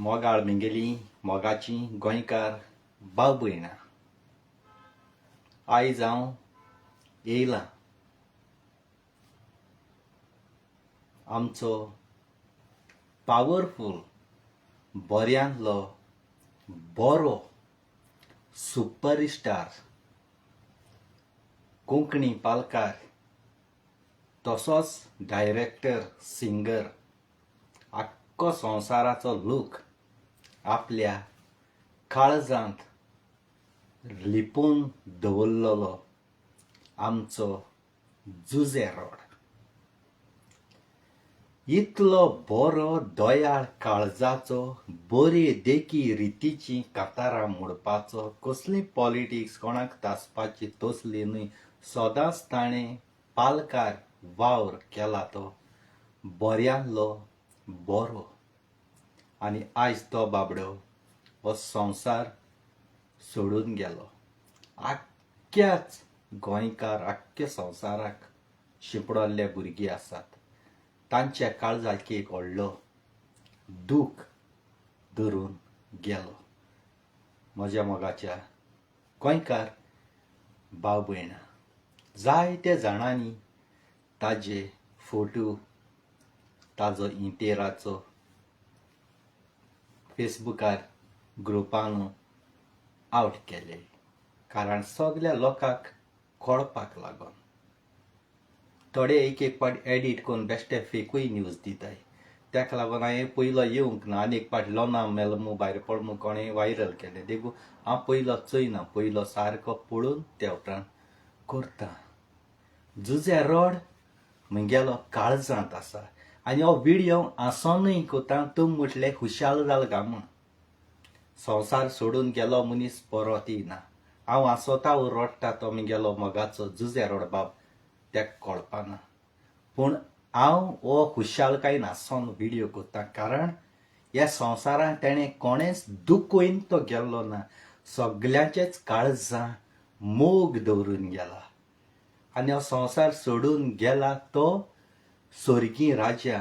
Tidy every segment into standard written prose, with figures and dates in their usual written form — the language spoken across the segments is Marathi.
मोगाळ मिंगेली मोगाची गोंयकार भाव भयणां आयज हांव येयलां आमचो पावरफूल बऱ्यांतलो बरो सुपरस्टार कोंकणी पालकार तसोच डायरेक्टर सिंगर आख्खो संवसाराचो लोक आपल्या काळजांत लिपोवन दवरलेलो आमचो जुजे रोड इतलो बरो दोयाळ काळजाचो बरे देखी रितीची कांतारां म्हणपाचो कसली पॉलिटिक्स कोणाक तासपाची तसली न्हय सदांच ताणें पालकार वावर केला तो बऱ्यांतलो बरो आनी आयज तो बाबडो हो संवसार सोडून गेलो आख्ख्याच गोंयकार आख्ख्या संवसाराक शिंपडोल्ले भुरगीं आसात तांच्या काळजाक एक व्हडलो दूख धरून गेलो म्हज्या मोगाच्या गोंयकार भाव भयणां जायत्या जाणांनी ताजे फोटो ताजो इंटेराचो फेसबुकार ग्रुपान आवट केले कारण सगळ्या लोकांक कळपाक लागून थोडे एक पाट एडिट करून बेश्टे फेकूय न्यूज दिताय ताका लागून हांवें पयलो येवंक ना आनी एक पाट लोना मेलो मू भायर पड मू कोणें वायरल केलें देखून हांव पयलो चोयना पयलो सारको पळोवन त्या उपरांत करता जुजे रोड म्हगेलो काळजांत आसा आनी हो व्हिडियो आसोनूय कोता तुम म्हटलें खुशाल जाल गा म्हूण संवसार सोडून गेलो मनीस परत येना हांव आसोता रडटा तो म्हगेलो मोगाचो जुजे रोड बाब ताका कळपाना पूण हांव हो खुशालकायेन आसोन व्हिडियो कोत्ता कारण ह्या संवसारांत तेणें कोणेंच दूख वयन तो गेल्लो ना सगळ्यांचेच काळजां मोग दवरून गेला आनी हो संवसार सोडून गेला तो स्वर्गीय राजा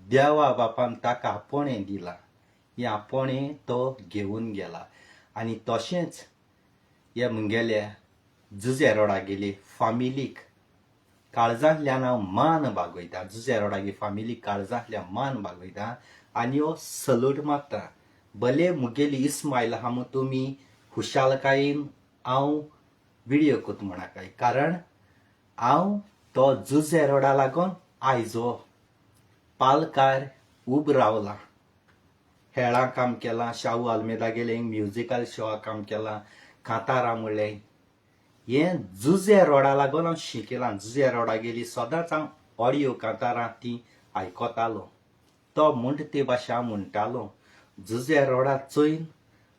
देवा बापान ताका आपणें दिलां हें आपणें तो घेवन गेला आनी तशेंच ह्या म्हगेल्या जुजे रोडा गेली फामिलीक काळजांतल्यान हांव मान बागयता जुजे रोडागे फामिलीक काळजांतल्यान मान बागयता आनी हो सल्यूट मारता भले मुगेली इस्माईल आहा म्हूण तुमी खुशालकायेन हांव व्हिडियो कोत म्हणाकाय कारण हांव तो जुजे रोडा लागून आयज हो पालकार उब रावला हेळां काम केलां शाहू आल्मेदा गेले म्युजिकल शोआ काम केलां कांतारां म्हणलें हें जुजे रोडा लागून हांव शिकलां जुजे रोडा गेली सदांच हांव ऑडियो कांतारां ती आयकोतालो तो म्हणटा ती भाशा हांव म्हणटालो जुजे रोडा चोयन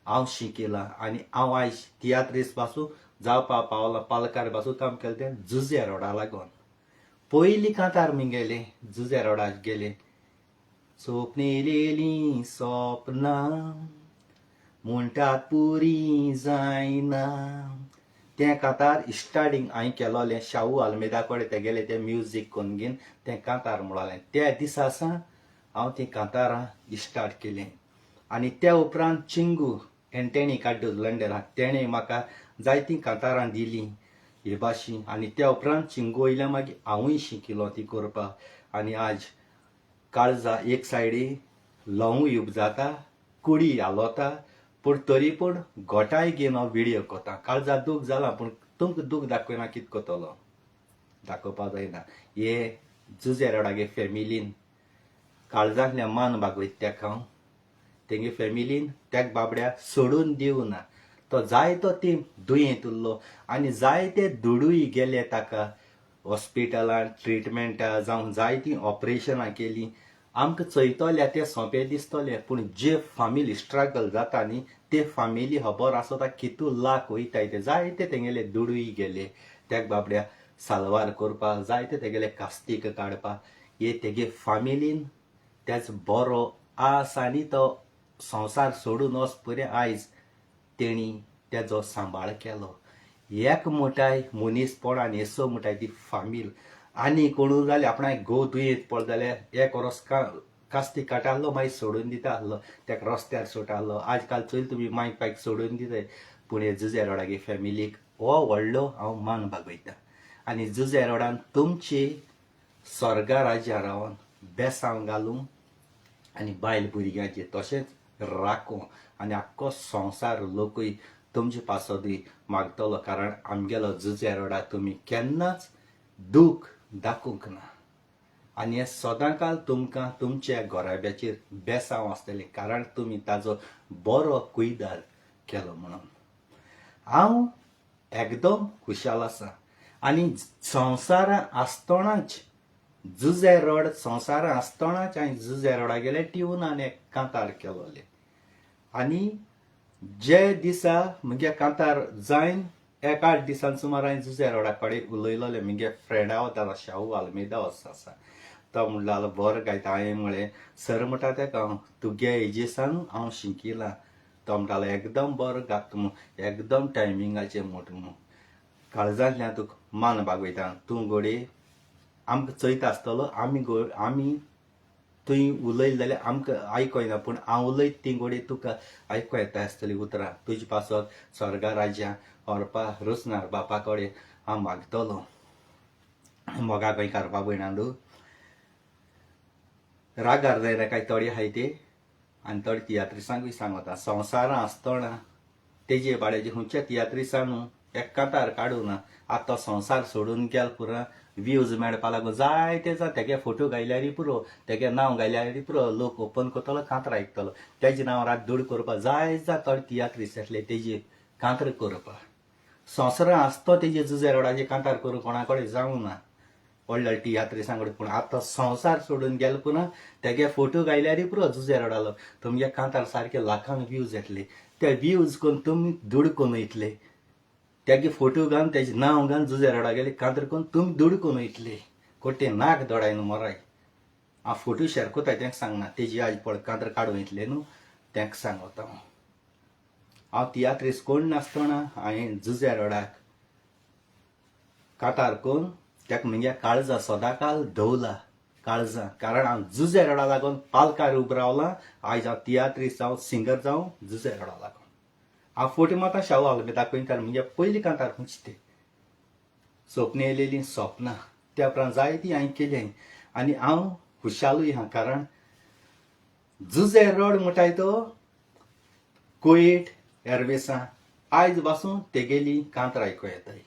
हांव शिकलां आनी हांव आयज तियात्रीस पासून जावपा पावला पालकार पासून काम केलें तें जुजे रोडा लागून पयलीं कांतार म्हगेलें जुजे रोडार गेले सोपनेलेलीं सोपनां म्हणटात पुरी जायना तें कांतार स्टार्टींग हांवें केलोलें शाहू आल्मेदा कडेन तेगेलें तें म्युजीक करून घेवन तें कांतार म्हणलें त्या दिसा सावन हांव तीं कांतारां स्टार्ट केलीं आनी त्या उपरांत चिंगू एंटेनी काड्डू लंडनाक तेणें म्हाका जायतीं कांतारां दिलीं हे भाशेन आनी त्या उपरांत चिंगू वयल्यान मागीर हांवूय शिकिलो ती करपाक आनी आज काळजा एक सायडी लवूय उब जाता कुडी हालोता पूण तरी पूण गोठाय घेवन हांव व्हिडियो कोता काळजा दूख जाला पूण तुमकां दूख दाखयना कितें कोतलो दाखोवपाक जायना हे जुजे रोडागे फॅमिलीन काळजांतल्यान मान बागयता ताका हांव तेंगे फॅमिलीन त्याक बाबड्या सोडून दिवं ना तो जायतो ती दुयेंत उरलो आनी जायते दुडूय गेले ताका हॉस्पिटलांत ट्रिटमेंटा जावं जायतीं ऑपरेशनां केलीं आमकां चयतले ते सोंपें दिसतले पूण जे फामिली स्ट्रगल जाता न्ही ते फामिली खबर आसता कितू लाख वयताय ते जायते तेंगेले दुडूय गेले त्याक बाबड्या साल्वार करपाक जायते तेगेले कास्तीक काडपाक हे तेगे फामिलीन तेच बरो आस आनी तो संवसार सोडून वचपर्यंत आयज तेणी तेजो सांबाळ केलो एक मोठाय मनीसपणान हेसो मोठाय ती फामील आनी कोणूय जाल्यार आपणाक घोव दुयेंत पडले जाल्यार एक वरस कास्ती काटालो मागीर सोडून दिता आसलो ताका रस्त्यार सुटालो आज काल चोयल तुमी मायक पायक सोडून दिताय पूण हे जुजे रोडागे फॅमिलीक हो व्हडलो हांव मान भागयता आनी जुजे रोडान तुमची स्वर्गा राज्या रावन बेसांव घालूंक आनी बायल भुरग्यांचे तशेंच राखूं आनी आख्खो संवसार लोकूय तुमचे पासोदी मागतलो कारण आमगेलो जुजे रोडार तुमी केन्नाच दूख दाखोवंक ना आनी हे सदांकाल तुमकां तुमच्या गोराब्याचेर बेसांव आसतलें कारण तुमी ताजो बरो कुयदाद केलो म्हणून हांव एकदम खुशाल आसा आनी संवसारां आसतनाच जुजे रोड संवसारां आसतनाच हांवें जुजे रोडा गेले ट्युनान एक कांतार केलोले आनी जे दिसा म्हगे कांतार जायन 1-8 दिसान सुमार हांवें जुजे रोडा कडेन उलयलोले म्हगे फ्रेंडा वतालो शाहू आल्मेदा असो आसा तो म्हणटालो बरो गायता हांवें म्हळें सर म्हणटा तेका तुगे एजीसान हांव शिकिलां तो म्हणटालो एकदम बरो गाता म्हूण एकदम टायमिंगाचेर म्हूण म्हूण काळजांतल्यान तुका मान भागयता तूं घोडये आमकां चयता आसतलो आमी तुवें उलयलें जाल्यार आमकां आयको येना पूण हांव उलयत ती घोडये तुका आयको येता आसतली उतरां तुजे पासत स्वर्गा राज्यां व्हरपा रुचनार बापा कडेन हांव मागतलो मोगा खंय कारपा भयणांडू रागार जायना काय थोडी आहाय ते आनी थोडी तियात्रिसांकूय सांगता संवसारां आसतना तेजे भाड्याचे खंयच्या तियात्रिसांनू एक कांतार काडूं ना आतां तो संवसार सोडून गेल पुरो व्यूज मेळपा लागून जायते तेगे फोटो घायल्यारय पुरो तेगे नांव घायल्यारय पुरो लोक ओपन करतलो कांतार आयकतलो तेजे नांवार दूड करपा जाय थोडे तियात्रीस येतले तेजे कांतार करपा संवसारां आसतो तेजे जुजे रोडाचे कांतार करूं कोणा कडेन जावं ना व्हडले तियात्रिसां कडेन पूण आतां संवसार सोडून गेलो पुरो तेगे फोटो घायल्यारय पुरो जुजे रोडालो तुमगे कांतार सारके लाखांक व्यूज येतले ते व्यूज करून तुमी दूड करून वयतले तेगे फोटो घालून तेजे नांव घालून जुजे रोडा गेले कांतार करून तुमी दूड करून वयतले कोटे नाक दोडायन मोराय हांव फोटो शेअर कोताय तेंका सांगना तेजी आज पळय कांतार काडून वयतले न्हू तेंका सांगता हांव तियात्रीस कोण नासतना हांवें जुजे रोडाक कांतार करून तेका म्हगे काळजां सदांकाल धवला काळजां कारण हांव जुजे रोडा लागून पालकार उबो रावलां आयज हांव तियात्रीस जावं सिंगर जावं जुजे रोडा लागून हांव फोटो माता शाहू आल्मेदा दाखयता म्हणजे पयलीं कांतार खंयची ते स्वप्न येयलेलीं स्वप्नां त्या उपरांत जायतीं हांवें केलीं आनी हांव खुशालूय आहा कारण जुजे रोड म्हणटाय तो कुयट एरवेसां आयज पासून तेगेली कांतार आयको येताय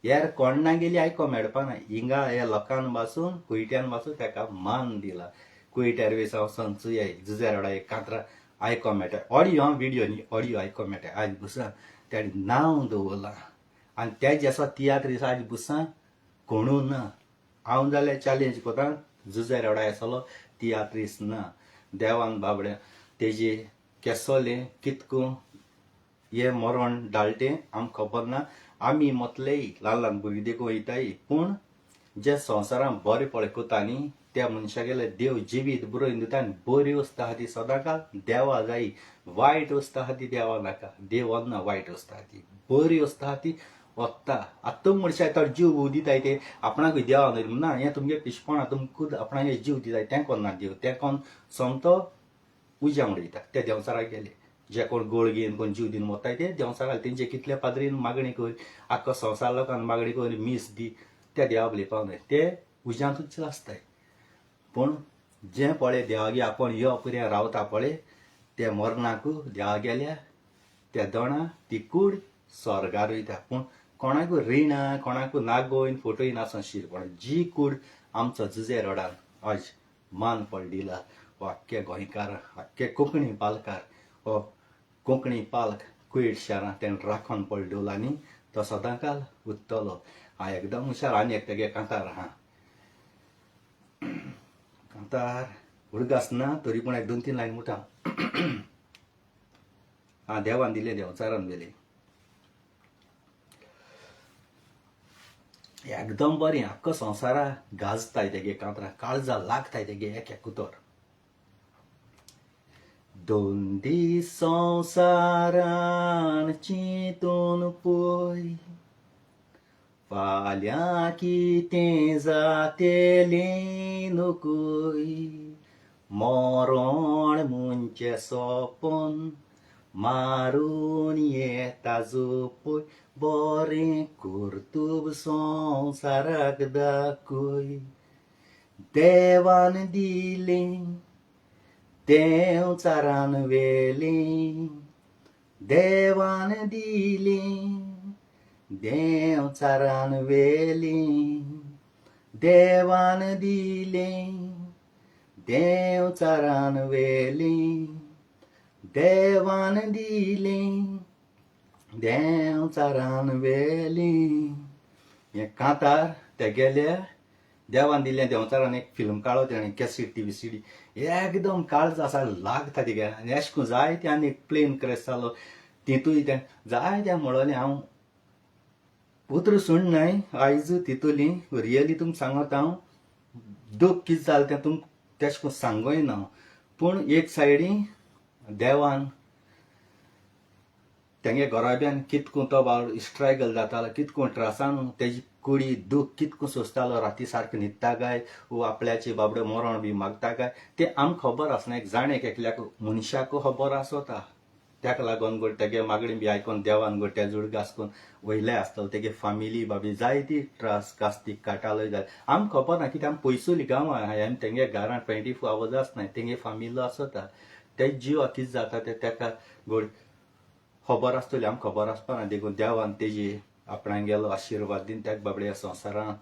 हेर कोणा गेली आयको मेळपाना हिंगा हे लोकांन पासून कुयट्यान पासून तेका मान दिला कुयट एरवेसां वचोन चुयाय जुजे रोडा एक कांतार आयको मेळटा ऑडियो व्हिडियो न्ही ऑडियो आयको मेळटा आज बुसां तेणें नांव दवरलां आनी तेजे आसा तियात्रीस आज बुसां कोणू ना हांव जाल्यार चॅलेंज कोता जुजे रोडा येसलो तियात्रीस ना देवान बाबड्या तेजे केसोलें कितकून हे मरण डाळटें आमकां खबर ना आमी मतलेय ल्हान ल्हान भुरगीं देखून वयताय पूण जे संवसारान बरें पळय कोता न्ही त्या मनशा गेल्यार देव जिवीत बरोवन दिता आनी बरी वस्त आहा ती सदांकाल देवा जायी वायट वस्त आहा ती देवा नाका देव वरना वायट वस्त आहा ती बरी वस्त आहा ती वता आतां तुम मनशां तो जीव दिताय ते आपणाकूय देवा न्हय ना हें तुमगे पिशपणां तुमकां आपणागे जीव दिताय तें कोण ना देव तें कोण सोमतो उज्याम उडयता ते देंवचाराक गेले जे कोण गोळ घेवन कोण जीव दिन वताय ते देंवचाराक तेंचे कितले पाद्रीन मागणी कर आख्खो संवसार लोकांक मागणी कर मीस दी त्या देवा उलयपाक न्हय ते उज्यांतूच आसताय पूण जें पळय देवागे आपूण यो पर्या रावता पळय ते मरणाकू देवा गेल्या त्या दोणां ती कूड स्वर्गार वयता पूण कोणाकूय रिणा कोणाकूय नागोयन फोटोय नासोन शिरपण जी कूड आमचो जुजे रोडान आज मान पडलेला हो आख्खे गोंयकार आख्खे कोंकणी पालकार हो कोंकणी पालक कुयट शारां तेणें राखोन पडलेलो आनी तो सदांकाल उत्तलो हांव एकदम हुशार आनी एक तेगे कांतार आहा कांतार उडगास ना तरी पूण 2-3 लायन म्हणटा हां देवान दिले देंवचारान गेले एकदम बरें आख्खो संवसारा गाजताय तेगे कांतरां काळजां लागताय तेगे एक उतर 2 दीस संवसारान चिंतून पळय फाल्यां कितें जातेलें नोकोय मरण मुंचे सोपोन मारून येता जोपय बरें कर्तुब संवसाराक दाखय देवान दिलें देव चारान वेलें देवान दिलें देव चारान वेलें देवान दिलें देव चारान वेलें देवान दिलें देव चारान वेलें. हे कांतार तेगेले देवान दिलें देंवचारान एक फिल्म काडलो तेणें कॅसेट टी सी डी एकदम काळज आसा लागता तेगे आनी अशें करून जायते आनी एक प्लेन क्रॅश जालो तितूय तें जायते म्हणलें हांव उतर सुणनाय आयज तितुली रियली तुमकां सांगत हांव दूख कितें जालें तें तुमकां तेशें करून सांगूय ना पूण एक सायडी देवान तेंगे घोराब्यान कितको तो बाबडो स्ट्रगल जातालो कितको त्रासान तेजी कुडी दूख कितको सोंसतालो राती सारको न्हिदता काय वो आपल्याचे बाबडे मरण बी मागता काय ते आमकां खबर आसना एक जाणेक एकल्याक मनशाक खबर आसता त्याका लागून गो तेगे मागणी बी आयकोन देवान गो त्या जुड घासकून वयले आसतलो तेगे फामिली बाबी जायती त्रास कास्तीक काटालोय जाय आमकां खबर ना कित्याक आमी पयसुली गांवां आमी तेंगे घरांत 24 आवर्स आसनाय तेंगे फामिली आसता ते जीव कितें जाता ते तेका गो खबर आसतली आमकां खबर आसपाना देखून देवान तेजी आपणाक गेलो आशिर्वाद दिन त्या बाबड्या संवसारान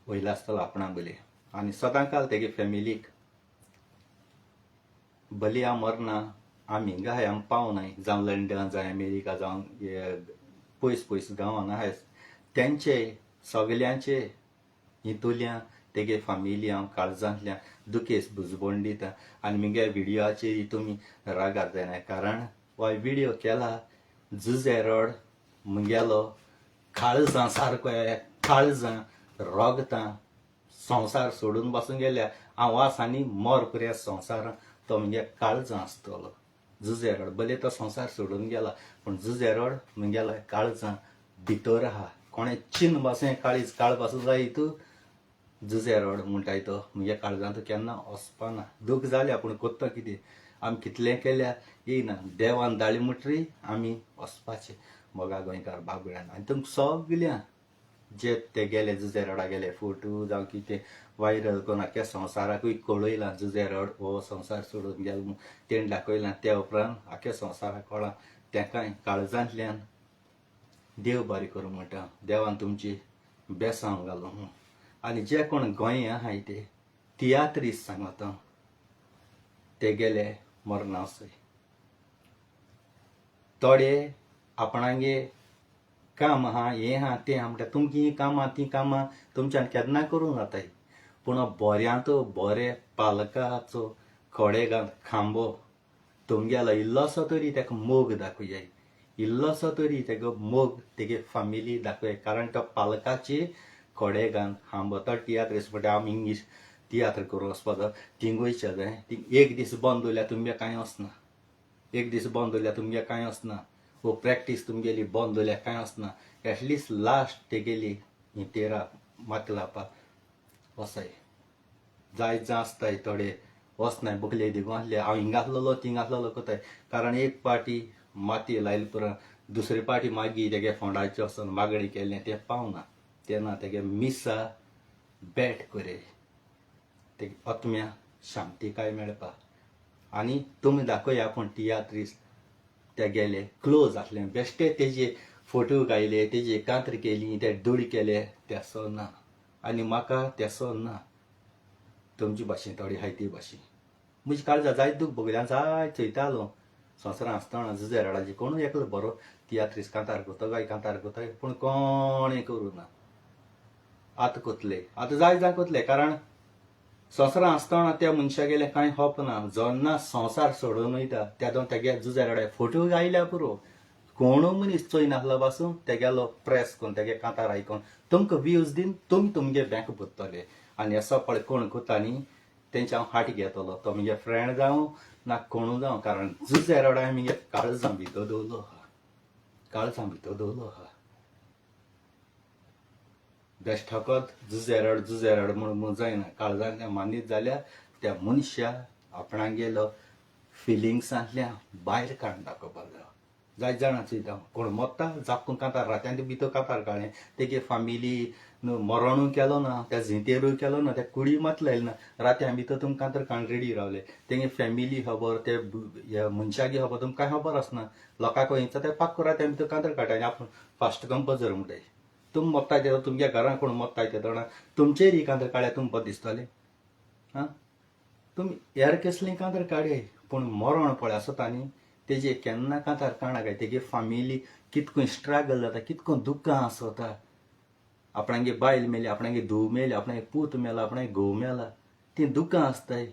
वयले आसतलो आपणाक बली आनी सदां काल तेगे फॅमिलीक बली हांव मरना आमी हिंगा हाय आमी पावनाय जावं लंडन जावं अमेरिका जावं पयस पयस गांवांन आहाय तेंचे सगल्यांचे हितूंतल्यान तेगे फामिली हांव काळजांतल्यान दुखेस बुजबण दिता आनी मुगे व्हिडियोचेर तुमी रागार जायनाय कारण हो व्हिडियो केला झुजेरोड मुगेलो काळजां सारको काळजां रोगतां संवसार सोडून बसून गेल्या हांव आनी मोर पुऱ्या संवसारान तो मुगे काळजां आसतलो झुजेरोड भले तो संवसार सोडून गेला पूण झुजेरोड मुगेलो काळजां भितर आहा कोणें चिन्न बसें काळीज काळ पासून जाय तूं झुजेरोड म्हणटाय तो मुगे काळजांत केन्ना वचपाना दूख जाल्या पूण कोत्ता कितें आमी कितलें केल्या येयना देवान दाळी मुटरी आमी वचपाचें मोगा गोंयकार बाबड्यान आनी तुमकां सगल्यांक जे ते गेले झुजेरोडा गेले फोटो जावं कितें वायरल करून आख्या संवसाराकूय कळयलां झुजेरोड हो संवसार सोडून गेलो म्हूण तेणें दाखयलां त्या उपरांत आख्या संवसाराक कळ्ळां तेकाय काळजांतल्यान देव बरें करूं म्हणटा देवान तुमची बेसांव घालूं म्हूण आनी जे कोण गोंय आहाय ते तियात्रीस सांगता ते गेले मरनासय थोडे आपणागे काम आहा हें आहा तें आहा म्हणटा तुमची ही कामां ती कामां तुमच्यान केन्ना करूं जाताय पूण बऱ्यांत बरे पालकाचो खोडेगांत खांबो तुमगेलो इल्लोसो तरी तेका मोग दाखोवयाय इल्लोसो तरी तेका मोग तेगे फामिली दाखोवयाय कारण तो पालकाची खोडेगांत खांबो तो तियात्रीस म्हणटा आमी इंग्लीश तियात्र करूं वचपाचो थिंगूयचे जाय थिंग एक दीस बंद उरल्यार तुमगे कांय वचना एक दीस बंद उरल्यार तुमगे कांय वचना वो प्रॅक्टीस तुमगेली बंद उरल्यार कांय वचना एटलिस्ट लास्ट तेगेली ही तेरा मात लावपाक वसाय जायत जां आसताय थोडे वचनाय बकले दिगो आसले हांव हिंगा आसलोलो थिंग आसलोलो कोताय कारण एक पाटी माती लायले पुरो दुसरे पाटी मागीर तेगे फोंडाचे वचोन मागणी केलें तें पावना तेन्ना तेगे मिसा बॅट करे ते आत्म्या शांतीकाय मेळपाक आनी तुमी दाखोवया पूण तियात्रीस ते गेले क्लोज आसले बेश्टे तेजे फोटो गायले तेजी एकांत्र केली ते दूड केले तेसो ना आनी म्हाका तेसो ना तुमचे भाशेन थोडी हाय ती भाशेन म्हजी काळजां जायत दूख भोगल्यान जाय चयतालो संवसारान आसतना झुजेरोडाची कोणूय एकलो बरो तियात्रीस कांतार कोत्ता काय कांतार कोत्ता पूण कोणें करूं ना आतां कोतले आतां जाय जाय कोतले कारण संवसारान आसतना त्या मनशा गेले कांय होप ना जेन्ना संवसार सोडून वयता तेदो तेगे झुजेरोडा फोटो गायल्या पुरो कोणू मनीस चोय नासलो पासून तेगेलो प्रेस करून तेगे कांतार आयकोन तुमकां व्यूज दिन तुमी तुमगे बँक भरतले आनी असो पळय कोण कोता न्ही तेंचे हांव हाट घेतलो तो म्हगे फ्रेंड जावं ना कोणू जावं कारण झुजेरोडा म्हगे काळजां भितर दवरलो आहा काळजां भितर दवरलो आहा बेश्टोकोत झुजेरोड म्हणून जायना काळजांतल्यान मानीत जाल्यार त्या मनशा आपणाक गेलो फिलिंग्सांतल्या भायर काडून दाखोवपाक जाय. जायत जाणां चिंता कोण मोत्ता जापून कांतार रात्यान भितर कांतार काडलें तेगे फामिली मरणूय केलो ना, त्या झिंतेरूय केलो ना, त्या कुडी मात लायली ना, रात्यान भितर तुमकां कांतार काडून रेडी रावले. तेगे फॅमिली खबर, ते मनशागे खबर तुमकां कांय खबर आसना. लोकांक वयता ते पाक्को रात्यान भितर कांतार काडटा आनी आपूण फास्ट कंपोजर म्हणटाय. तुम मोत्ताय तेदो तुमच्या घरान कोण मोत्ताय ते जाणा तुमचेर ही कांतार काडल्यार तुमकां बरें दिसतलें. हां, तुमी हेर कसलीं कांतार काडय पूण मरण पळय आसता न्ही तेजे केन्ना कांतार काडना काय. तेगे फामिली कितको स्ट्रगल जाता, कितको दुख्खां आसता. आपणागे बायल मेली, आपणागे धूव मेली, आपणागे पूत मेला, आपणागे घोव मेला, ती दुख्खां आसताय.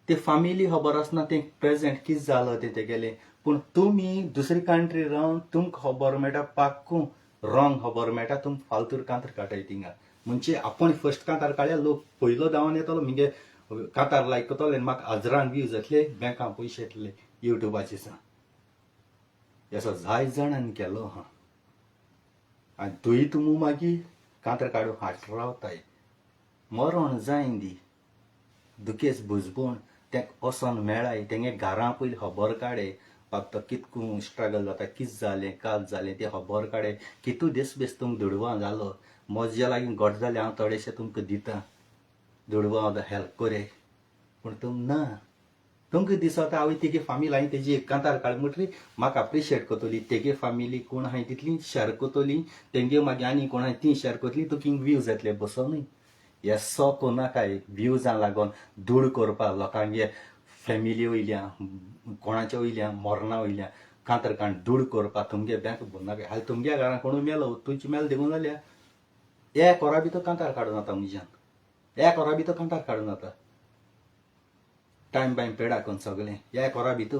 ते फामिली खबर आसना ते प्रेझेंट कितें जालो ते तेगेलें. पूण तुमी दुसरी कंट्री रावन तुमकां खबर मेळटा पाक्कू रॉंग खबर मेळटा, तुम फालतूर कांतार काडटाय थिंगा. म्हणजे आपूण फर्स्ट कांतार काडल्या लोक पयलो धांवन येतलो म्हगे कांतार लायक करतले आनी म्हाका हजरान व्यूज येतले, बँकां पयशे येतले युट्यूबाचेर सा. असो जायत जाणांनी केलो हा. आनी तुय तुमू मागीर कांतार काडून हाट रावताय. मरण जायन दी दुखेस भुजबूण तेंक वोसोन मेळाय, तेंगे घरां पयलीं खबर काडय. फक्त कितको स्ट्रगल जाता, कितें जालें काल जालें तें खबर काडय. कितू दीस बेस तुमकां दुडवां जालो म्हज्या लागीं घट जालें हांव थोडेशें तुमकां दितां, दुडवां हेल्प कोरे. पूण तुम ना, तुमकां दिसता हांवें तेगे फामिली हांवें तेजी कांतार काड म्हणटरी म्हाका अप्रिशिएट करतली. तेगे फामिली कोण हांवें तितली शेअर करतली, तेंगे मागीर आनी कोण हांवें ती शेअर करतली, तुका व्यूज येतले बसोनूय. हे सो कोनाकाय व्यूजां लागोन धूड करपाक लोकांगे फॅमिली वयल्यान, कोणाच्या वयल्यान मरणा वयल्यान कांतार काडून धूड करपाक तुमगे बँक भरनाकाय. हालीं तुमगे घरान कोणूय मेलो, तुमची मेल देखून जाल्या एक वरा भितर कांतार काडून जाता. म्हज्यान एक वरा भितर कांतार काडून जाता. टायम बायम पेड हाकोन सगळें एक वरा भितर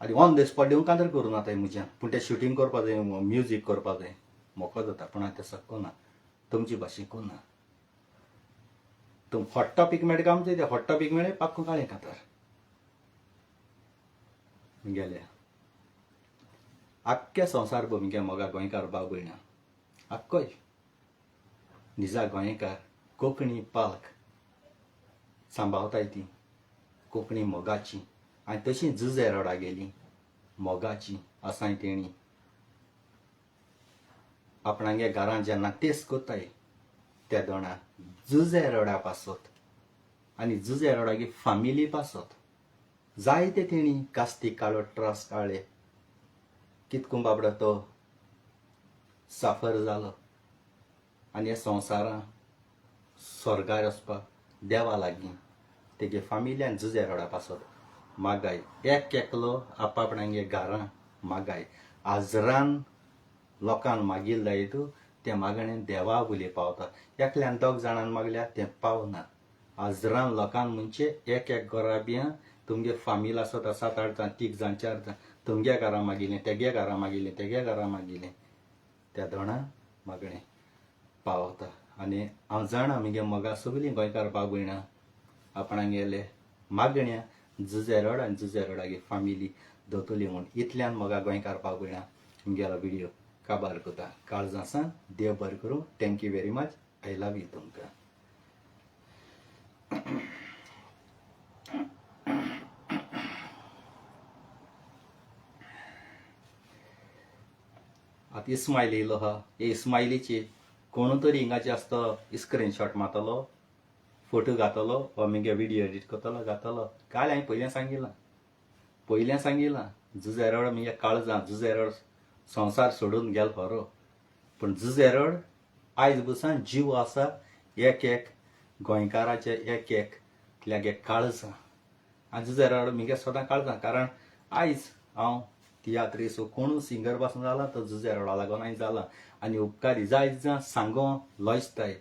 आनी ऑन द स्पॉट दिवन कांतार करूं जाताय म्हज्यान. पूण तें शुटींग करपा जाय, म्युजीक करपा जाय, मोको जाता. पूण हांवें तसो कोना, तुमची भाशेन कोना. तुम हॉट टॉपीक मेळटा काय म्हणटा, ते हॉट टॉपीक मेळ्ळे पाक्को काळें कांतार गेले. आख्ख्या संवसार भर म्हगे मोगा गोंयकार भाव भयणां आख्खोय निजा गोंयकार कोंकणी पालक सांबाळटाय ती कोंकणी मोगाची. आनी तशीं झूज एरोडा गेलीं मोगाची आसाय तेणी. आपणागे घरान जेन्ना तेस कोत्ताय त्या दोणा झूज एरोडा पासत आनी झूज एरोडागे फामिली पासत जायते तेणी कास्ती काडो, त्रास काडले. कितको बाबडो तो साफर जालो आनी ह्या संवसारान स्वर्गार वचपाक देवा लागीं तेगे फामिल्यान झूज एरोडा पासत मागाय. एक एकलो आपणागे घरां मागाय. आजरान लोकान मागील जायत तें मागणें देवा उले पावता. एकल्यान दोग जाणांन मागल्यार तें पावना. आजरान लोकान म्हणजे एक एक घराब्यां तुमगे फामील आसता 7-8 जाण, 3 जाण, 4 जाण तुमगे घरा मागिल्लें, तेगे घरा मागिल्लें, तेगे घरा मागिल्लें त्या दोणा मागणें पावता. आनी हांव जाणा म्हगे मोगा सगळीं गोंयकार भाव भयणां आपणागेले मागण्या झूज एरोड आनी झूज एरोडागे फामिली दोतोली म्हूण इतल्यान मोगा गोंयकार भाव भयणां म्हगेलो व्हिडिओ काबार कोता. काळजां सावन देव बरें करूं. Thank you very much. I love you तुमकां. आतां इस्माईल येयलो हा. हे इस्माईलीची कोण तरी हिंगाचे आसतो स्क्रीनशॉट मारतलो, फोटो घातलो वा म्हगे व्हिडिओ एडिट करतलो घातलो. काल हांवें पयलें सांगिलां झूज एरोड म्हगे काळजां. झूज एरोड संवसार सोडून गेलो खरो, पूण झूज एरोड आयज बसान जीव आसा एक एक गोंयकाराचे, एक एकल्यागे काळजां. आनी झूज एरोड म्हगे सदां काळजां. कारण आयज हांव तियात्री सो कोणूय सिंगर पासून जाला तो झूज एरोडा लागोन हांवें जाला. आनी उपकारी जायत जाण सांगो लॉयसताय,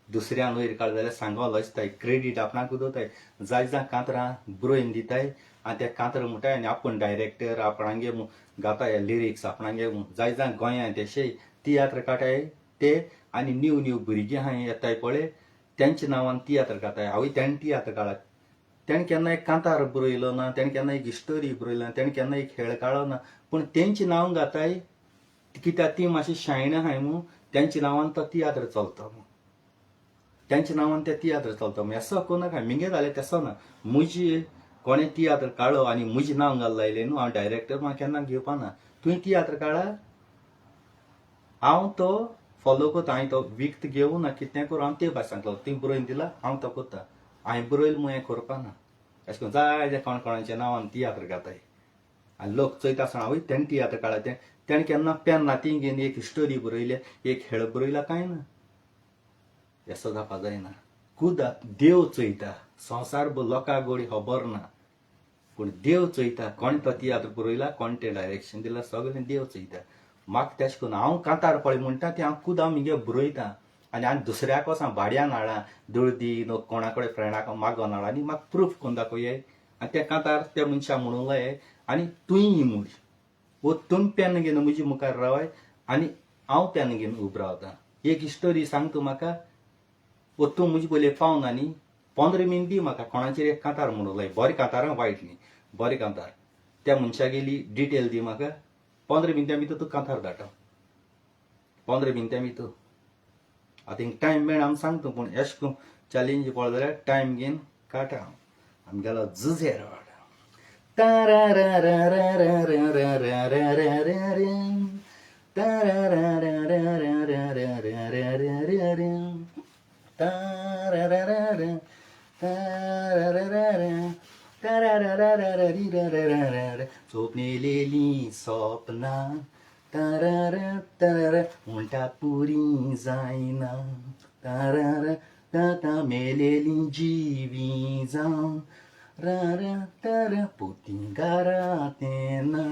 दुसऱ्यान वयर काड जाल्यार सांगो लॉयसताय, क्रेडीट आपणाक दोताय. जायत जाण कांतरां बरोवन दिताय आनी ते कांतर म्हणटाय आनी आपूण डायरेक्टर आपणागे गाताय लिरिक्स आपणागे. जायत जाण गोंयांत तेशें तियात्र काटाय ते आनी न्यू भुरगीं हांवें येताय पळय तेंच्या नांवान तियात्र काताय. हांवें तेणें तियात्र काडला. तेणें केन्ना एक कांतार बरयलो ना, तेणें केन्ना एक स्टोरी बरयलो ना, तेणें केन्ना एक खेळ काडलो ना, पूण तेंचें नांव घाताय कित्याक ती मातशी शायन आहाय म्हूण तेंच्या नांवान तो तियात्र चलता म्हूण. त्यांच्या नावान ते तियात्र चलता असं कोणा काय मिंगे जाले तसं ना मुजी कोणे तियात्र काढो आणि मुजी नाव घाल लायले न्हू हांव डायरेक्टर म्हाका केन्ना घेवपा ना तुवें तियात्र काढा हांव तो फॉलो करता हांवें तो विकत घेवं ना कितें करूं हांव ते भाशेन सांगतलो ती बरोवन दिला हांव तो करता हांवें बरयलो म्हूण हें करपा ना अशें करून जायते कोण कोणाच्या नांवान तियात्र घाताय आनी लोक चयता आसतना आवय तेणें तियात्र काडला तेणें केन्ना पेन नाती घेवन एक स्टोरी बरयल्या एक हेळ बरयला कांय ना असो जावपा जायना खुद देव चयता संवसार लोकांक गोडी खबर ना पूण देव चयता कोण तो तियात्र बरयला कोण तें डायरेक्शन दिला सगळें देव चयता म्हाका तेशें करून हांव कांतार पळय म्हणटा तें हांव खुद हांव म्हगे बरयतां आनी हांव दुसऱ्याक वचोन भाड्यान हाडा दळदी नो कोणा कडेन फ्रेंडाक मागोन हाडा आनी म्हाका प्रूफ करून दाखोवये आनी तें कांतार त्या मनशाक म्हणूंक लाय आनी तुयी म्हूण वो तुमी पेन घेवन म्हजे मुखार रावाय आनी हांव पेन घेवन उबो रावतां एक स्टोरी सांग तूं म्हाका वो तूं म्हजे पयलीं पावना न्ही 15 मिनट दी म्हाका कोणाचेर एक कांतार म्हणूंक लाय बरें कांतार वायट न्ही बरें कांतार त्या मनशाक गेली डिटेल दी म्हाका 15 मिनटां भितर तूं कांतार धाडटा 15 मिनटां भितर आतां हिंग टायम मेळ आमी सांगता पूण अशें करून चॅलेंज पळय जाल्यार टायम घेवन काटा आमी गेलो झुजेर सोपलेली स्वप्ना म्हणटा पुरी जायना ताता मेलेली जिवी जावं पोतींगारा तेना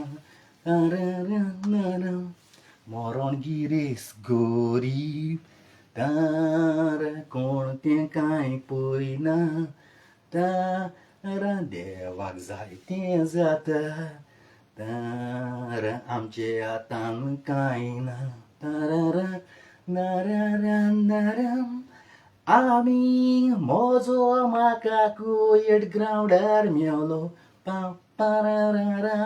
मरण गिरेस गोरीब तार कोण तें कांय पळयना तारा देवाक जाय तें जाता तार आमचे हातान कांय ना तारा नाराम आमी मोजो म्हाका कुयड ग्रावंडार मेवलो पारारा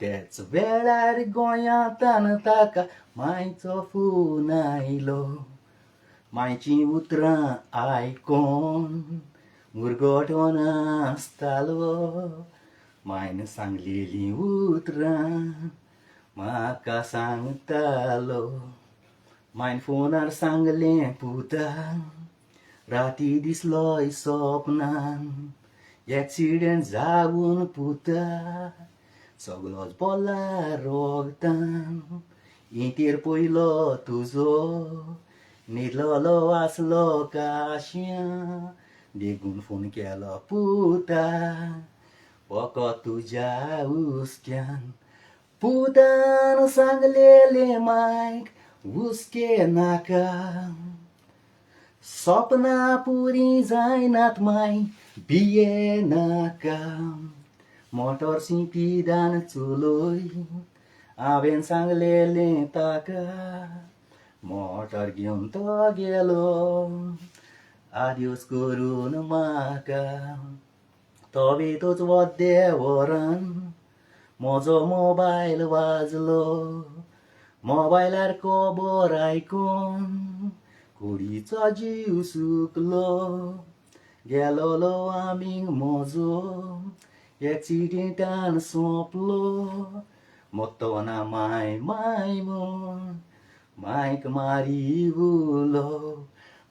तेच वेळार गोंयांतान ताका मायचो फोन आयलो मायची उतरां आयकोन मुरगोटो नासतालो मायन सांगलेली उतरां म्हाका सांगतालो मायन फोनार सांगलें पुता राती दिसलोय सपनान एक्सिडेंट जावन पुता सगळोच बोला रोगतान इंटेर पयलो तुजो न्हिदलोलो आसलो काश्या देखून फोन केलो पुता पोको तुज्या हुस्क्यान पुतान सांगलेले मायक हुस्के नाका सपना पुरी जायनात माय बिये नाका मोटर सिंपीदान चुलोय हांवें सांगलेलें ताका मोटर घेवन तो गेलो आदिवस करून म्हाका तो वेतोच वद्दे वरान म्हजो मोबायल वाजलो मोबायलार खबर आयकून कुडीचो जीव सुकलो गेलोलो आमीक म्हजो एक्सिडेंटान सोंपलो मोत्तो ना माय माय म्हूण मायक मारी उलो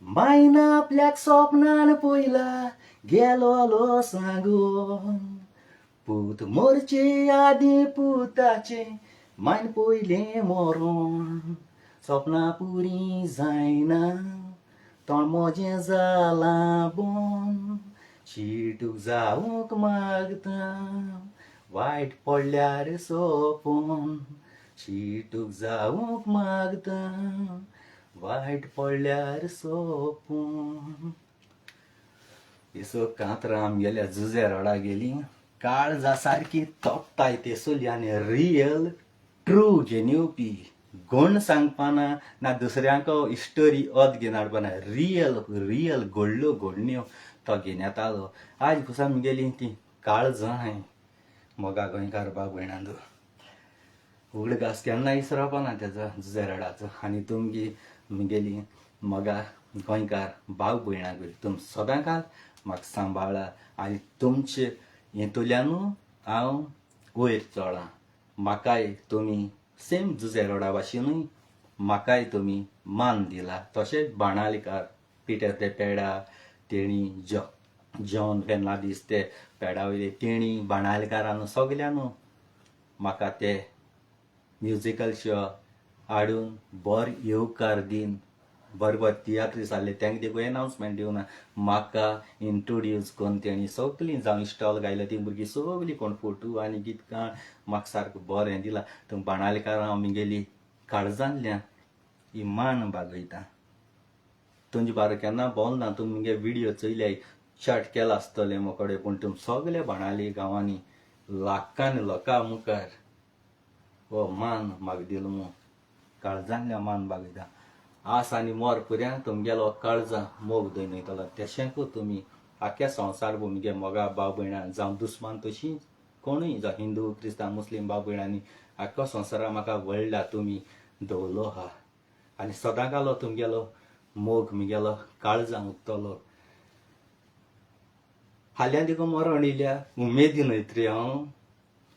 मायन आपल्याक सपनान पयला गेलोलो सांगून पूत मोरचे आदी पुताचे मायन पयलें मरोण सपना पुरी जायना तोंड मोजें जालां बोन शीटूक जावूंक मागता वायट पडल्यार सोपोन शीटूक जावूंक मागता वायट पडल्यार सोपोन येसो कांतरां आमगेल्या झुजे रोडा गेली काळजा सारकी तोपताय तेसुली आनी रियल ट्रू घेवन येवपी गोण सांगपाना ना दुसऱ्यांक स्टोरी अद घेवन हाडपाना रियल घडल्यो घडण्यो तो घेवन येतालो आज कुसा आमगेली ती काळजां मोगा गोंयकार भाव भयणांदो उगड घास केन्ना इसरपाना तेजो झुजे रोडाचो आनी तुमगे मुगेली मोगा गोंयकार भाव भयणांक तुम सदांकाल म्हाका सांबाळा आनी तुमचे हेतूंतल्यानू हांव वयर चोडा. म्हाकाय तुमी सेम जुजे रोडा भाशेनूय म्हाकाय तुमी मान दिला. तशेंच बाणालिकार पिटर ते पेडा तेणी जॉन फेर्नांदीस ते पेडा वयले तेणी बाणालिकारांनी सगल्यांनू म्हाका ते म्युजिकल शो हाडून बरो येवकार दिन बरोबर तियात्र जाल्ले तेंका देखून एनावन्समेंट दिवना म्हाका इंट्रोड्यूस करून तेणी सगळीं जावं स्टॉल घायला ती भुरगीं सगळीं कोण फोटो आनी गितकां म्हाका सारको बरो हें दिला. थंय बाणालिकारां आमगेली काळजांतल्यान ही मान बागयता. तुमचे बारा केन्ना भोंवना तुमगे विडियो चोयल्याय चॅट केला आसतलें मोकडे पूण तुम सगळे बाणाली गांवांनी लाखांनी लोकां मुखार हो मान म्हाका दिलो म्हूण काळजांतल्यान मान बागयता. आस आनी मोर पर्यंत तुमगेलो काळजां मोग दवरून वयतलो. तशेंकूच तुमी आख्या संवसार भुमिगे मोगा भाव भयणां जावं दुस्मान तशींच कोणूय जावं हिंदू क्रिस्तांव मुस्लीम भाव भयणांनी आख्या संवसाराक म्हाका व्हडला तुमी दवरलो आहा आनी सदांकालो तुमगेलो मोग मुगेलो काळजां उरतलो. हाल्यां देखून मरण येयल्या उमेदीन वयतरी हांव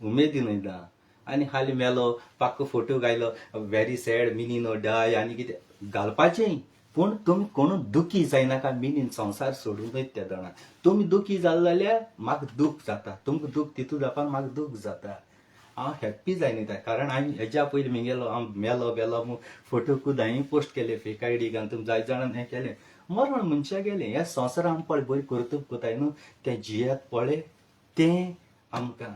उमेदीन वयता आनी हालीं मेलो पाक्को फोटो घायलो व्हेरी सॅड मिनी नो डाय आनी कितें घालपाचें पूण तुमी कोणू दुखी जायनाका मिनीन संवसार सोडून वयता त्या दोणां. तुमी दुखी जाले जाल्यार म्हाका दूख जाता. तुमकां दूख तितू जावपाक म्हाका दूख जाता. हांव हॅप्पी जायन वयता कारण हांवें हेज्या पयलीं म्हगेलो हांव मेलो बेलो म्हूण फोटो खूद हांवें पोस्ट केले फेक आयडी घालून तुमी जाय जाणांन हें केलें. मरण मनशां गेलें ह्या संवसारान पळय बरी कर्तूब कोताय न्हू तें जियेत पळय तें आमकां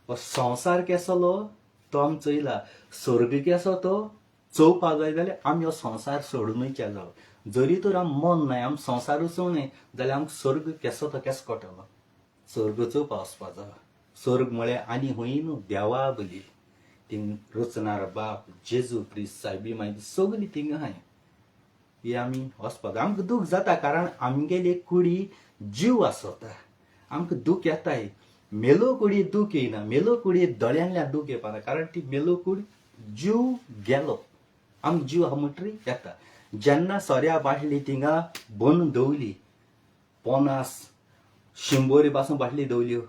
हो संवसार केसलो तो आमी चोयला स्वर्ग केसो तो चोवपाक जाय जाल्यार आमी हो संवसार सोडून वयचे जावं. जरी तर आमी मन नाय आमी संवसार चोवनाय जाल्यार आमकां स्वर्ग केसो तो केसो कळटलो. स्वर्ग चोवपाक वचपाक जाय. स्वर्ग म्हळ्यार आनी हूंय न्हू देवा बली थिंग रचणार बाप जेजू क्रिस्त सायबी मागीर सगलीं थिंग आहाय. ही आमी वचपाक जाय. आमकां दूख जाता कारण आमगेली कुडी जीव आसता. आमकां दूख येताय मेलो कुडी दूख येयना मेलो कुडी दोळ्यांतल्यान दूख येवपाना कारण ती मेलो कूड जीव गेलो आमकां जीव आहा म्हणटरी येता. जेन्ना सोऱ्या बाटली थिंगा बंद दवरली 50-100 पासून बाटली दवरल्यो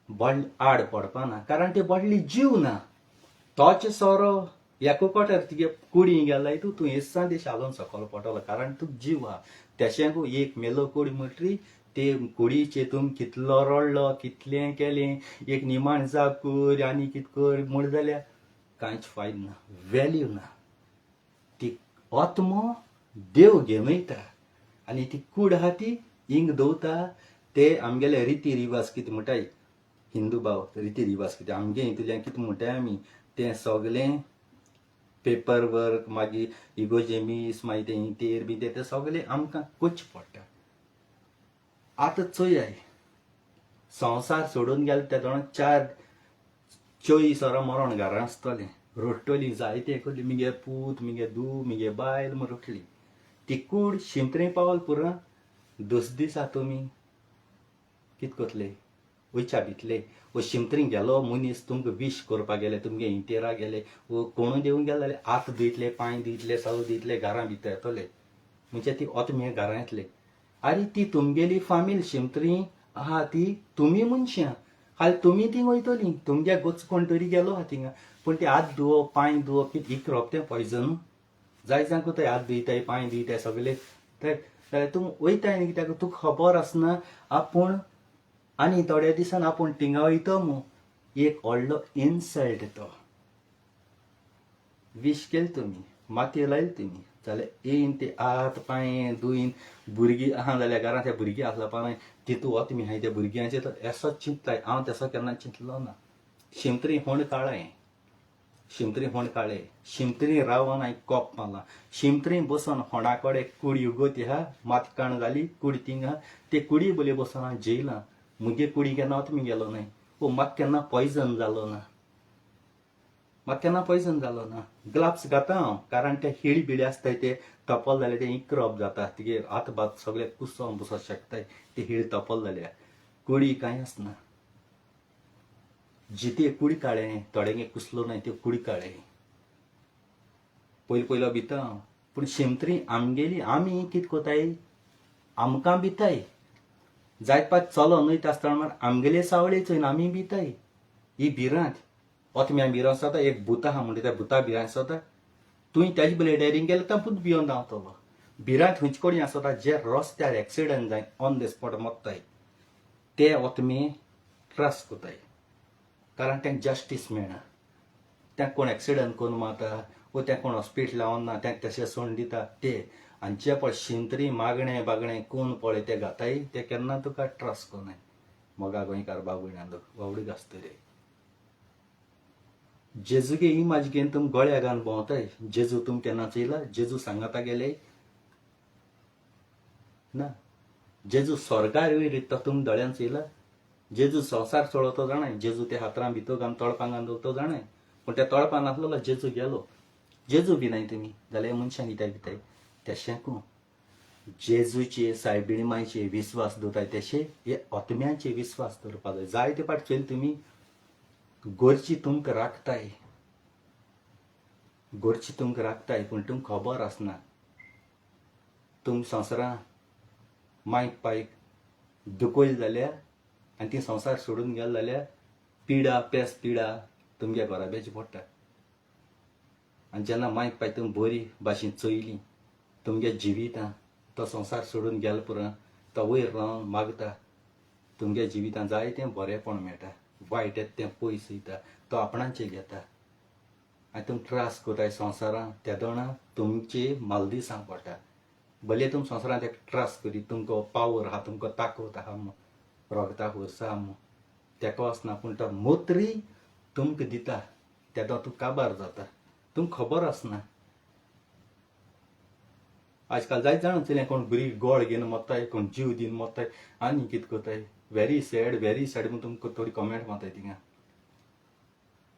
बाटली आड पडपाना कारण ते बाटली जीव ना. तोच सोरो एका कोट्यार तुगे कुडी गेला तूं एस्सा देश हालोवन सकयल पडटलो कारण तुका जीव आहा. तेशेंकू एक मेलो कुडी म्हणटरी ते कुडीचे तुम कितलो रडलो कितलें केलें एक निमाण जाप कर आनी कितें कर म्हण जाल्यार कांयच फायदो ना व्हॅल्यू ना. ती आत्मो देव घेवन वयता आनी ती कूड आहा ती हिंग दवरता. ते आमगेले रिती रिवाज कितें म्हणटाय हिंदू भाव रिती रिवाज कितें आमगे हितूंतल्यान कितें म्हणटाय आमी तें सगलें पेपर वर्क मागीर इगोजेमीस मागीर तें इंतेर बी तें सगलें आमकां करचें पडटा. आतां चोयाय संवसार सोडून गेले त्या दोणाक 4 सोरो मरण घरां आसतलें रडटलीं जायते कहली मिगे पूत मिगे धूव मिगे बायल म्हूण रडटली. ती कूड शिंत्रे पावल पुरो दिसा तुमी कितें करतले वयच्या भितले वो शिंत्रीं गेलो मनीस तुमकां विश करपाक गेले तुमगे इंतेरा गेले वो कोणू देवून गेले जाल्यार हात धुयतले पांय धुयतले सगळें धुयतले घरां भितर येतले म्हणजे ती ओतमे घरां येतले. अरे ती तुमगेली फामील शिंत्रीं आहा ती तुमी मनशां हाल तुमी तीं वयतलीं तुमगे गोच कोण तरी गेलो आहा थिंगा पूण ती हात धुवप पांय धुवप कितें इकरप तें पॉयजन जाय जांक थंय हात धुयताय पांय धुयताय सगळे थंय जाल्यार तूं वयताय न्ही कित्याक तुका खबर आसना आपूण आनी थोड्या दिसान आपूण थिंगा वयता म्हूण एक व्हडलो इन्सल्ट तो विश केले तुमी मातये लायली तुमी जाल्यार येयन ते हात पांय धुयन भुरगीं आहा जाल्यार घरांत त्या भुरगीं आसल्या पानाय तितू वता तुमी हाय त्या भुरग्यांचे तो एसो चिंतताय हांव तेसो केन्ना चिंतलो ना. शिंत्रीं होंड काळें शिंत्रीं होंड काळें शिंत्रीं रावन हांवें कोप मारला. शिंत्रीं बसून होंडा कडेन कुडी उगोती आहा माती काण घाली कुडी थिंग आहा ते कुडी बोली बसून हांव जेयलां. मुगे कुडी केन्ना वता गेलो न्हय वो म्हाका केन्ना पॉयजन जालो ना म्हाका केन्ना पॉयजन जालो ना. ग्लाव्स घाता हांव कारण ते हिडी बिडी आसताय ते तपल जाल्यार ते इकरप जाता तिगे हात भात सगळे कुसोन बसोंक शकताय ते हिडी तपल जाल्यार कुडी कांय आसना. जिते कुडी काळें थोड्यांगे कुसलो न्हय त्यो कुडी काळें पयलो भिता हांव पूण शिमतरी आमगेली आमी कितें कोताय आमकां भिताय जायत पात चलो न्हय आसतना आमगेले सावळे चोयन आमी भिताय ही भिरांत ओतम्या भिरांत जाता एक भूत आहा म्हणटा त्या भुता भिरांत जाता तुवें त्याचे बले डेरींग गेले तापूच भियोन धांवतलो भिरांत खंयचे कडेन आसता जे रस्त्यार एक्सिडंट जायन ऑन द स्पॉट मरताय ते ओतमे त्रास कोताय कारण तांकां जस्टीस मेळना तांकां कोण एक्सिडंट करून मारता वो तांकां कोण हॉस्पिटलां व्हरना तांकां तशें सोडून दिता ते आनी जे पळय शिंतरी मागणें बागणें कोण पळय ते घाताय ते केन्ना तुका त्रास कोनाय मोगा गोंयकार बाब भयणांलो वावडीक आसतले जेजूगे ही म्हाजी घेवन तुम गळ्या घालून भोंवताय जेजू तुम केन्ना चयला जेजू सांगाता गेले ना जेजू स्वर्गार वयर तो तुम दोळ्यान चयला जेजू संवसार चळवतो जाणाय जेजू ते हातरां भितर घालून तळपां घालून दवरतो जाणाय पूण त्या तळपां नासलो जेजू गेलो जेजू भिनाय तुमी जाल्यार मनशां कित्याक भिताय तेशेंकू जेजूचे सायबीण मायचे विस्वास दवरताय तशें हे ओतम्यांचे विस्वास दवरपा जाय जायते पाट चोयल तुमी गोरची तुमकां राखताय गोरची तुमकां राखताय पूण तुमकां खबर आसना तुम संवसारां मायक पायक दुखोयल जाल्यार आनी ती संवसार सोडून गेले जाल्यार पिडा पेस पिडा तुमगे घरा बेजी पडटा आनी जेन्ना मायक पाय तुमी बरी भाशेन चयली तुमगे जिवितां तो संवसार सोडून गेलो पुरो तो वयर रावन मागता तुमगे जिवितां जायतें बरेंपण मेळटा वायट येता तें पयस वयता तो आपणाचें घेता आनी तुमी त्रास कोताय संवसारांत त्या दोना तुमचे मालदिसांक पडटा भले तुम संवसारांत एक त्रास करी तुमकां पावर आहा तुमकां ताकद आहा रोगताक वर्सां आहा तेका वचना पूण तो मोत्री तुमकां दिता तेदो तूं काबार जाता तुमकां खबर आसना आजकाल जायत जाण चयलें कोण बरी गोळ घेवन मरताय कोण जीव दिवन मरताय आनी कितें कोताय व्हेरी सॅड म्हूण तुमकां थोडी कमेंट मारताय थिंगा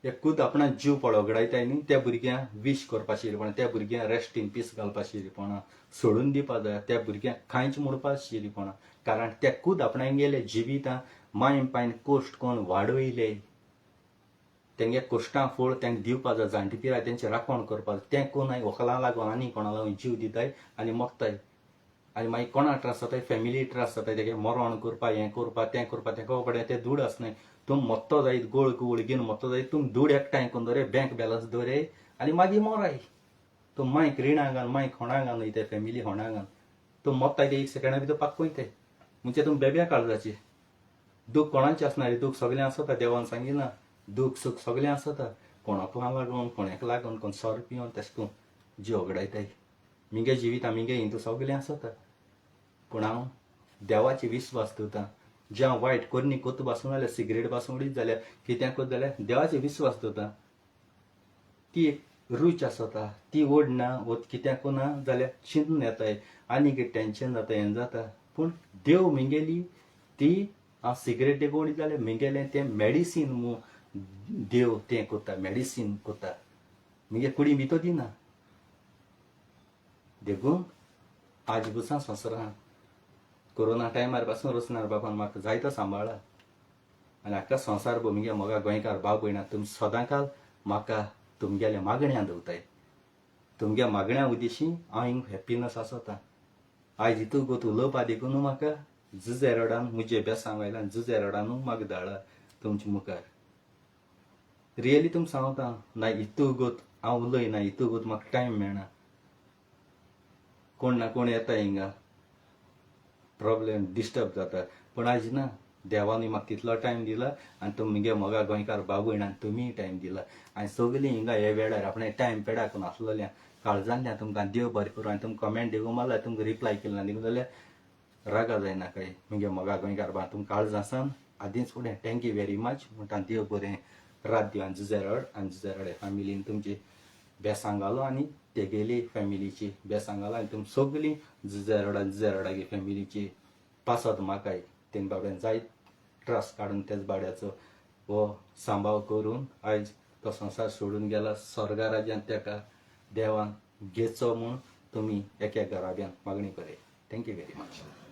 एक खूद आपणा जीव पळोगडायताय न्ही त्या भुरग्यांक विश करपा शिरीपणा त्या भुरग्यांक रेस्ट इन पीस घालपा शिरीपणा सोडून दिवपा जाय त्या भुरग्यांक कांयच म्हणपा शिरीपणा कारण ते खूद आपणाक गेले जिवितां मायन पायन कोश्ट कोण वाडयले तेंगे कोश्टां फळ तांकां दिवपा जाय जाणटी पिराय तेंचें राखण करपा जाय तें कोणाय व्हंकलां लागून आनी कोणा लागून जीव दिताय आनी मोगताय आनी मागीर कोणा त्रास जाताय फॅमिली त्रास जाताय तेगे मरण करपा हें करपा तें कडेन तें दूड आसनाय तुम मोत्तो जायत गोळ गुळ घेवन मोत्तो जायत तुम दूड एकठांय करून दवरे बँक बॅलन्स दवरे आनी मागीर मोराय तुम मायक रिणां घाल मायक होणां घाल वयताय फॅमिली होणां घाल तुम मोत्ताय ते एक सेकंडा भितर पाक वयताय म्हणजे तुम बेब्या काळजाची दूख कोणाचें आसना रे दूख सगळें आसता देवान सांगिना दूख सूख सगळें आसता कोणाक लागून कोणाक लागून कोण सोर पिवन तशें करून जीव ओगडायताय मिगे जिवीत आमिगे हिंदू सगळें आसता पूण हांव देवाचे विस्वास दवरतां जें हांव वायट करनी कोत पासून जाल्यार सिगरेट पासून उडीत जाल्यार कितें कोत जाल्यार देवाचे विस्वास दवरतां ती एक रूच आसता ती ओडना वो कित्याक कोना जाल्यार चिंतून येताय आनी कितें टेंशन जाता हें जाता पूण देव मिगेली ती हांव सिगरेट एक उडीत जाल्यार मिगेलें तें मेडिसीन मू देव तें कोता मेडिसीन कोता मिगे कुडी भितर दिना देखून आज बुसां संवसारांत कोरोना टायमार पासून रचणार बापान म्हाका जायतो सांबाळ्ळा आनी आख्खा संवसार भर मिगे मोगा गोंयकार भाव भयणां तुमी सदांकाल म्हाका तुमगेल्या मागण्या दवरताय तुमगे मागण्या उद्देशी हांव हिंग हॅप्पीनस आसता आयज हितू गोत उलोवपा देखून म्हाका जुजे रोडान म्हजे बेसांग आयल्यान जुजे रोडानू म्हाका धाडला तुमचे मुखार रियली तुमकां सांगता ना हितू गोत हांव उलयना हितू गोत म्हाका टायम मेळना कोण ना कोण येता हिंगा प्रॉब्लेम डिस्टर्ब जाता पूण आयज ना देवानी म्हाका तितलो टायम दिला आनी तुमगे मोगा गोंयकार भाव भयणां तुमी टायम दिला आनी सगळीं हिंगा हे वेळार आपणें टायम पेडाकून आसलेल्या काळजांतल्यान तुमकां देव बरें करूं आनी तुमकां कमेंट दिवूं मारल्यार तुमकां रिप्लाय केलें ना देखून जाल्यार रागा जायना काय मुगे मोगा गोंयकार भाव तुमकां काळज आसान आदींच फुडें थँक्यू वेरी मच म्हणटा देव बरें रात दिव आनी जुजेरड आनी जुजेरड फॅमिलीन तुमची बेसांग घालो आनी तेगेली फॅमिलीची बेसांग घालो आनी तुमी सगळीं जुजेरडागे फॅमिलीची पासत म्हाकाय तेन बाबड्यान जायत त्रास काडून तेच बाड्याचो हो सांबाळ करून आयज तो संवसार सोडून गेला स्वर्गा राज्यांत तेका देवान घेचो म्हूण तुमी एक घराब्यान मागणी करे थँक्यू वेरी मच